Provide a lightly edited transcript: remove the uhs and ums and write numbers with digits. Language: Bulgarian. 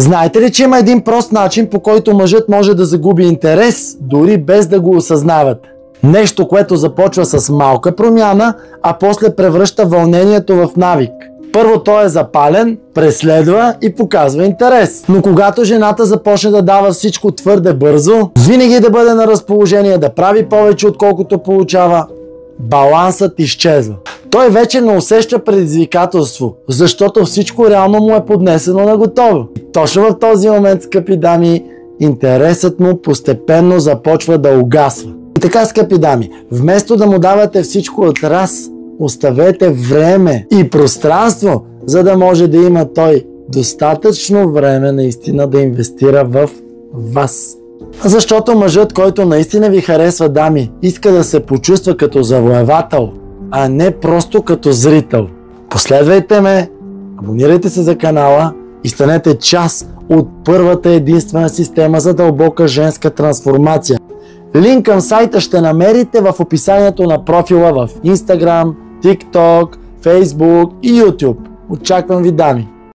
Знаете ли, че има един прост начин, по който мъжът може да загуби интерес, дори без да го осъзнавате? Нещо, което започва с малка промяна, а после превръща вълнението в навик. Първо той е запален, преследва и показва интерес. Но когато жената започне да дава всичко твърде бързо, винаги да бъде на разположение, да прави повече отколкото получава, балансът изчезва. Той вече не усеща предизвикателство, защото всичко реално му е поднесено на готово. И точно в този момент, скъпи дами, интересът му постепенно започва да угасва. И така, скъпи дами, вместо да му давате всичко от раз, оставете време и пространство, за да може да има той достатъчно време наистина да инвестира в вас. Защото мъжът, който наистина ви харесва, дами, иска да се почувства като завоевател, а не просто като зрител. Последвайте ме, абонирайте се за канала и станете част от първата единствена система за дълбока женска трансформация. Линк към сайта ще намерите в описанието на профила в Instagram, TikTok, Facebook и YouTube. Очаквам ви, дами!